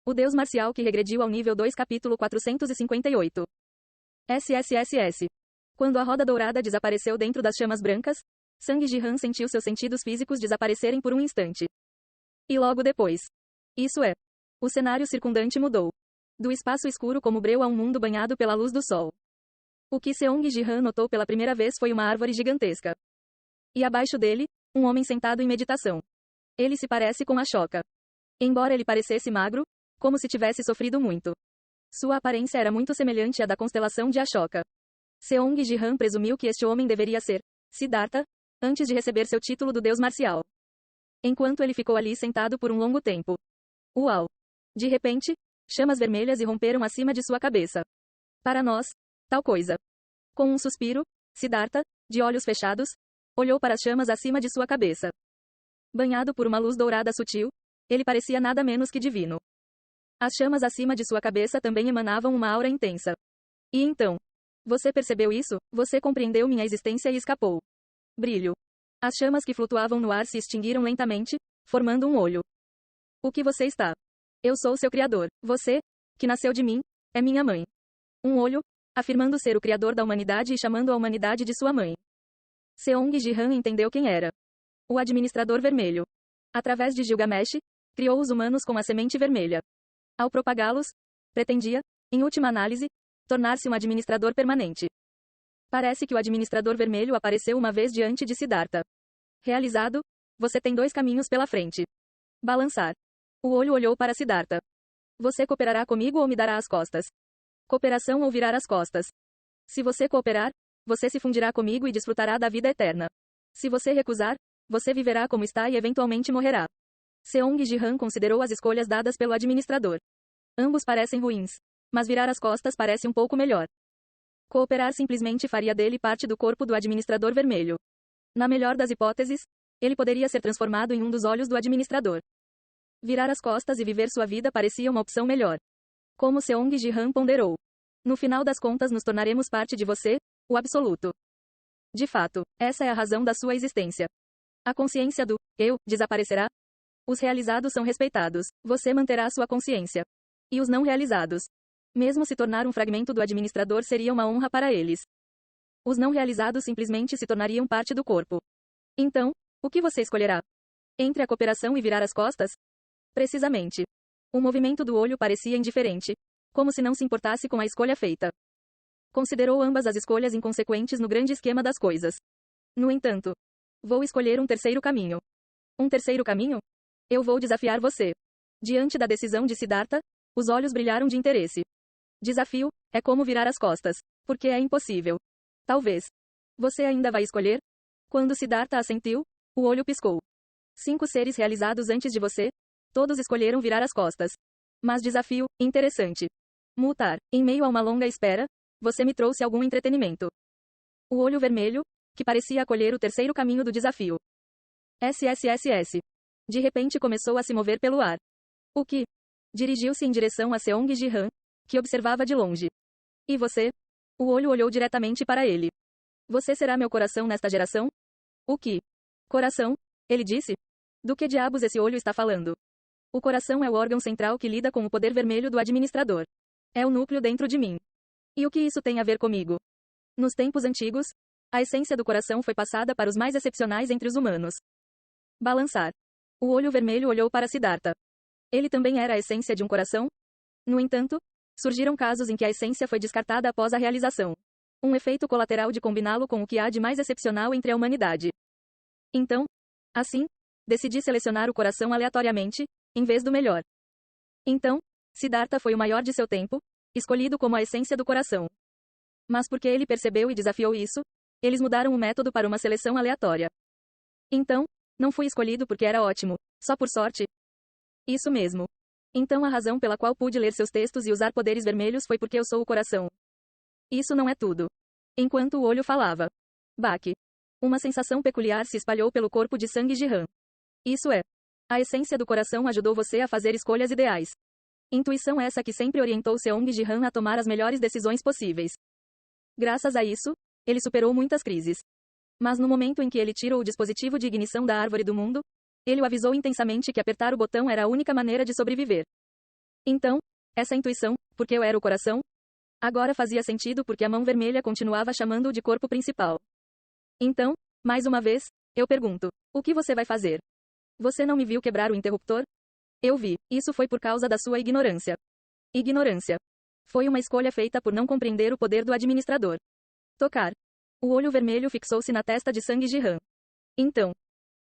O deus marcial que regrediu ao nível 2 capítulo 458. SSSS. Quando a roda dourada desapareceu dentro das chamas brancas, Sang Jihan sentiu seus sentidos físicos desaparecerem por um instante. E logo depois. Isso é. O cenário circundante mudou. Do espaço escuro como breu a um mundo banhado pela luz do sol. O que Seong Jihan notou pela primeira vez foi uma árvore gigantesca. E abaixo dele, um homem sentado em meditação. Ele se parece com Ashoka. Embora ele parecesse magro, como se tivesse sofrido muito. Sua aparência era muito semelhante à da constelação de Ashoka. Seong Jihan presumiu que este homem deveria ser Siddhartha, antes de receber seu título do deus marcial. Enquanto ele ficou ali sentado por um longo tempo. Uau! De repente, chamas vermelhas irromperam acima de sua cabeça. Para nós, tal coisa. Com um suspiro, Siddhartha, de olhos fechados, olhou para as chamas acima de sua cabeça. Banhado por uma luz dourada sutil, ele parecia nada menos que divino. As chamas acima de sua cabeça também emanavam uma aura intensa. E então? Você percebeu isso? Você compreendeu minha existência e escapou. Brilho. As chamas que flutuavam no ar se extinguiram lentamente, formando um olho. O que você está? Eu sou seu criador. Você, que nasceu de mim, é minha mãe. Um olho, afirmando ser o criador da humanidade e chamando a humanidade de sua mãe. Seong Jihan entendeu quem era. O administrador vermelho. Através de Gilgamesh, criou os humanos com a semente vermelha. Ao propagá-los, pretendia, em última análise, tornar-se um administrador permanente. Parece que o administrador vermelho apareceu uma vez diante de Siddhartha. Realizado, você tem dois caminhos pela frente. Balançar. O olho olhou para Siddhartha. Você cooperará comigo ou me dará as costas? Cooperação ou virar as costas. Se você cooperar, você se fundirá comigo e desfrutará da vida eterna. Se você recusar, você viverá como está e eventualmente morrerá. Seong Jihan considerou as escolhas dadas pelo administrador. Ambos parecem ruins. Mas virar as costas parece um pouco melhor. Cooperar simplesmente faria dele parte do corpo do administrador vermelho. Na melhor das hipóteses, ele poderia ser transformado em um dos olhos do administrador. Virar as costas e viver sua vida parecia uma opção melhor. Como Seong Jihan ponderou. No final das contas nos tornaremos parte de você, o absoluto. De fato, essa é a razão da sua existência. A consciência do eu desaparecerá. Os realizados são respeitados, você manterá sua consciência. E os não realizados? Mesmo se tornar um fragmento do administrador seria uma honra para eles. Os não realizados simplesmente se tornariam parte do corpo. Então, o que você escolherá? Entre a cooperação e virar as costas? Precisamente. O movimento do olho parecia indiferente, como se não se importasse com a escolha feita. Considerou ambas as escolhas inconsequentes no grande esquema das coisas. No entanto, vou escolher um terceiro caminho. Um terceiro caminho? Eu vou desafiar você. Diante da decisão de Siddhartha, os olhos brilharam de interesse. Desafio, é como virar as costas. Porque é impossível. Talvez. Você ainda vai escolher? Quando Siddhartha assentiu, o olho piscou. 5 seres realizados antes de você, todos escolheram virar as costas. Mas desafio, interessante. Mutar, em meio a uma longa espera, você me trouxe algum entretenimento. O olho vermelho, que parecia acolher o terceiro caminho do desafio. SSSS. De repente começou a se mover pelo ar. O que? Dirigiu-se em direção a Seong Jihan, que observava de longe. E você? O olho olhou diretamente para ele. Você será meu coração nesta geração? O que? Coração? Ele disse. Do que diabos esse olho está falando? O coração é o órgão central que lida com o poder vermelho do administrador. É o núcleo dentro de mim. E o que isso tem a ver comigo? Nos tempos antigos, a essência do coração foi passada para os mais excepcionais entre os humanos. Balançar. O olho vermelho olhou para Siddhartha. Ele também era a essência de um coração? No entanto, surgiram casos em que a essência foi descartada após a realização. Um efeito colateral de combiná-lo com o que há de mais excepcional entre a humanidade. Então, assim, decidi selecionar o coração aleatoriamente, em vez do melhor. Então, Siddhartha foi o maior de seu tempo, escolhido como a essência do coração. Mas porque ele percebeu e desafiou isso, eles mudaram o método para uma seleção aleatória. Então, não fui escolhido porque era ótimo, só por sorte. Isso mesmo. Então a razão pela qual pude ler seus textos e usar poderes vermelhos foi porque eu sou o coração. Isso não é tudo. Enquanto o olho falava. Baque. Uma sensação peculiar se espalhou pelo corpo de Sang Jihan. Isso é. A essência do coração ajudou você a fazer escolhas ideais. Intuição essa que sempre orientou Seong Jihan a tomar as melhores decisões possíveis. Graças a isso, ele superou muitas crises. Mas no momento em que ele tirou o dispositivo de ignição da árvore do mundo, ele o avisou intensamente que apertar o botão era a única maneira de sobreviver. Então, essa intuição, porque eu era o coração, agora fazia sentido porque a mão vermelha continuava chamando-o de corpo principal. Então, mais uma vez, eu pergunto: o que você vai fazer? Você não me viu quebrar o interruptor? Eu vi. Isso foi por causa da sua ignorância. Ignorância. Foi uma escolha feita por não compreender o poder do administrador. Tocar. O olho vermelho fixou-se na testa de Sang Jihan. Então,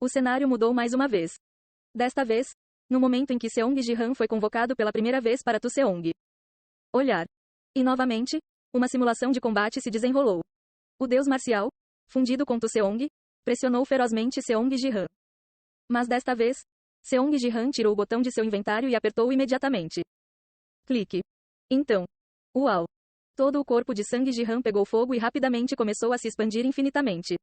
o cenário mudou mais uma vez. Desta vez, no momento em que Seong Jihan foi convocado pela primeira vez para Tuseong. Olhar. E novamente, uma simulação de combate se desenrolou. O deus marcial, fundido com Tuseong, pressionou ferozmente Seong Jihan. Mas desta vez, Seong Jihan tirou o botão de seu inventário e apertou-o imediatamente. Clique. Então. Uau! Todo o corpo de Sang Jihan pegou fogo e rapidamente começou a se expandir infinitamente.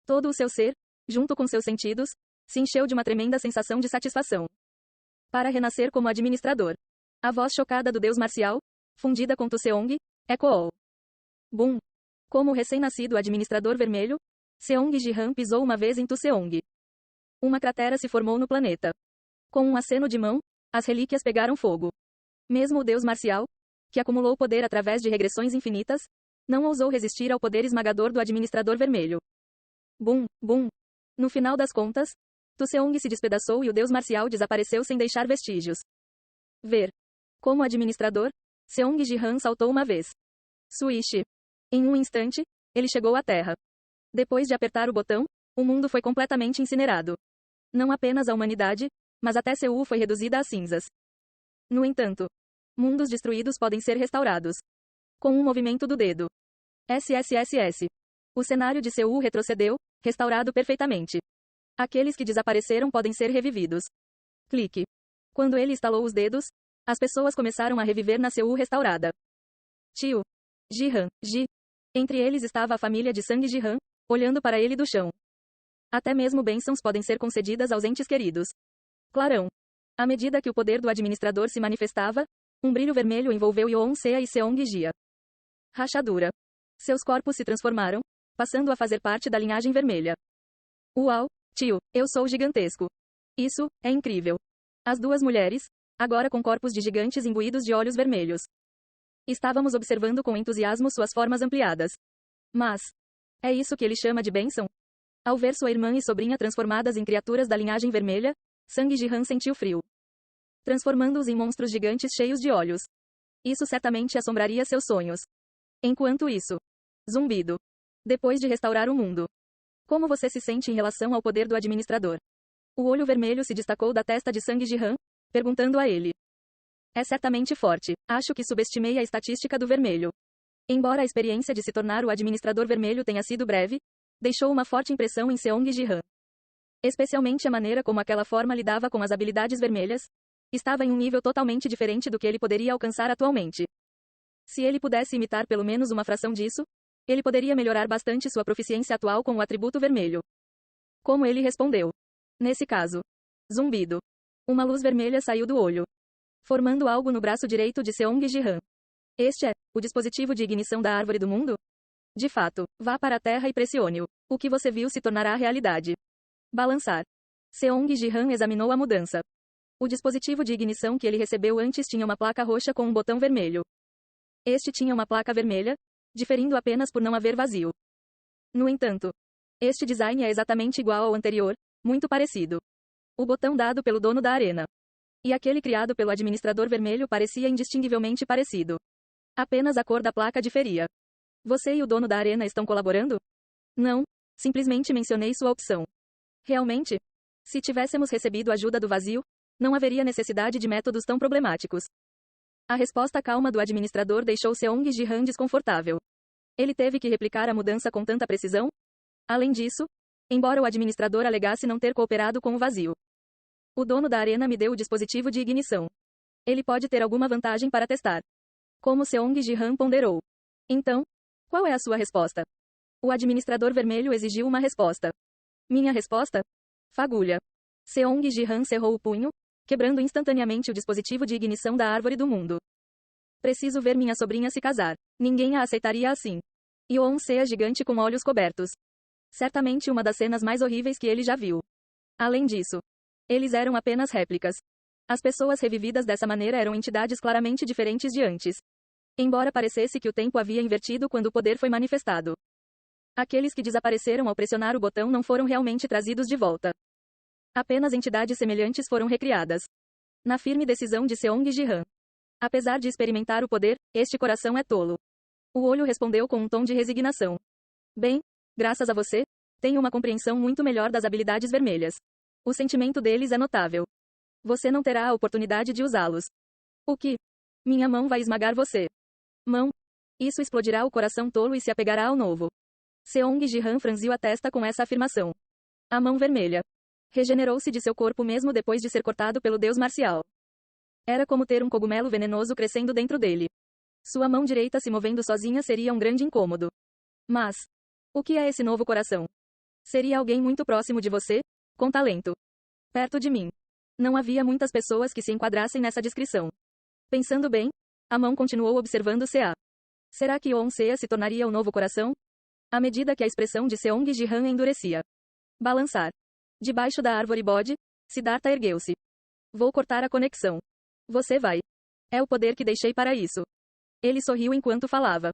Todo o seu ser, junto com seus sentidos, se encheu de uma tremenda sensação de satisfação. Para renascer como administrador. A voz chocada do deus marcial, fundida com Tuseong, ecoou. Bum! Como o recém-nascido administrador vermelho, Seong Jihan pisou uma vez em Tuseong. Uma cratera se formou no planeta. Com um aceno de mão, as relíquias pegaram fogo. Mesmo o deus marcial, que acumulou poder através de regressões infinitas, não ousou resistir ao poder esmagador do administrador vermelho. Bum, bum. No final das contas, Tuseong se despedaçou e o deus marcial desapareceu sem deixar vestígios. Ver. Como administrador, Seong Jihan saltou uma vez. Swish. Em um instante, ele chegou à Terra. Depois de apertar o botão, o mundo foi completamente incinerado. Não apenas a humanidade, mas até Seul foi reduzida a cinzas. No entanto, mundos destruídos podem ser restaurados. Com um movimento do dedo. SSSS. O cenário de Seul retrocedeu, restaurado perfeitamente. Aqueles que desapareceram podem ser revividos. Clique. Quando ele estalou os dedos, as pessoas começaram a reviver na Seul restaurada. Tio. Jihan, Ji. Entre eles estava a família de Sang Jihan, olhando para ele do chão. Até mesmo bênçãos podem ser concedidas aos entes queridos. Clarão. À medida que o poder do administrador se manifestava, um brilho vermelho envolveu Yoon Sea e Seong Jia. Rachadura. Seus corpos se transformaram, passando a fazer parte da linhagem vermelha. Uau, tio, eu sou gigantesco. Isso é incrível. As duas mulheres, agora com corpos de gigantes imbuídos de olhos vermelhos. Estávamos observando com entusiasmo suas formas ampliadas. Mas, é isso que ele chama de bênção? Ao ver sua irmã e sobrinha transformadas em criaturas da linhagem vermelha, Sang Jihan sentiu frio. Transformando-os em monstros gigantes cheios de olhos. Isso certamente assombraria seus sonhos. Enquanto isso. Zumbido. Depois de restaurar o mundo. Como você se sente em relação ao poder do administrador? O olho vermelho se destacou da testa de Sang Jihan, perguntando a ele. É certamente forte. Acho que subestimei a estatística do vermelho. Embora a experiência de se tornar o administrador vermelho tenha sido breve, deixou uma forte impressão em Seong Jihan. Especialmente a maneira como aquela forma lidava com as habilidades vermelhas, estava em um nível totalmente diferente do que ele poderia alcançar atualmente. Se ele pudesse imitar pelo menos uma fração disso, ele poderia melhorar bastante sua proficiência atual com o atributo vermelho. Como ele respondeu? Nesse caso. Zumbido. Uma luz vermelha saiu do olho, formando algo no braço direito de Seong Jihan. Este é o dispositivo de ignição da árvore do mundo? De fato, vá para a Terra e pressione-o. O que você viu se tornará realidade. Balançar. Seong Jihan examinou a mudança. O dispositivo de ignição que ele recebeu antes tinha uma placa roxa com um botão vermelho. Este tinha uma placa vermelha, diferindo apenas por não haver vazio. No entanto, este design é exatamente igual ao anterior, muito parecido. O botão dado pelo dono da arena. E aquele criado pelo administrador vermelho parecia indistinguivelmente parecido. Apenas a cor da placa diferia. Você e o dono da arena estão colaborando? Não, simplesmente mencionei sua opção. Realmente? Se tivéssemos recebido ajuda do vazio, não haveria necessidade de métodos tão problemáticos. A resposta calma do administrador deixou Seong Jihan desconfortável. Ele teve que replicar a mudança com tanta precisão? Além disso, embora o administrador alegasse não ter cooperado com o vazio, o dono da arena me deu o dispositivo de ignição. Ele pode ter alguma vantagem para testar. Como Seong Jihan ponderou. Então, qual é a sua resposta? O administrador vermelho exigiu uma resposta. Minha resposta? Fagulha. Seong Jihan cerrou o punho, quebrando instantaneamente o dispositivo de ignição da árvore do mundo. Preciso ver minha sobrinha se casar. Ninguém a aceitaria assim. Yoon Sea gigante com olhos cobertos. Certamente uma das cenas mais horríveis que ele já viu. Além disso, eles eram apenas réplicas. As pessoas revividas dessa maneira eram entidades claramente diferentes de antes. Embora parecesse que o tempo havia invertido quando o poder foi manifestado. Aqueles que desapareceram ao pressionar o botão não foram realmente trazidos de volta. Apenas entidades semelhantes foram recriadas. Na firme decisão de Seong Ji-han. Apesar de experimentar o poder, este coração é tolo. O olho respondeu com um tom de resignação. Bem, graças a você, tenho uma compreensão muito melhor das habilidades vermelhas. O sentimento deles é notável. Você não terá a oportunidade de usá-los. O que? Minha mão vai esmagar você. Mão? Isso explodirá o coração tolo e se apegará ao novo. Seong Ji-han franziu a testa com essa afirmação. A mão vermelha. Regenerou-se de seu corpo mesmo depois de ser cortado pelo deus marcial. Era como ter um cogumelo venenoso crescendo dentro dele. Sua mão direita se movendo sozinha seria um grande incômodo. Mas, o que é esse novo coração? Seria alguém muito próximo de você, com talento. Perto de mim. Não havia muitas pessoas que se enquadrassem nessa descrição. Pensando bem, a mão continuou observando Sea. Será que On Sea se tornaria o novo coração? À medida que a expressão de Seong Ji-han endurecia. Balançar. Debaixo da árvore bode, Siddhartha ergueu-se. Vou cortar a conexão. Você vai. É o poder que deixei para isso. Ele sorriu enquanto falava.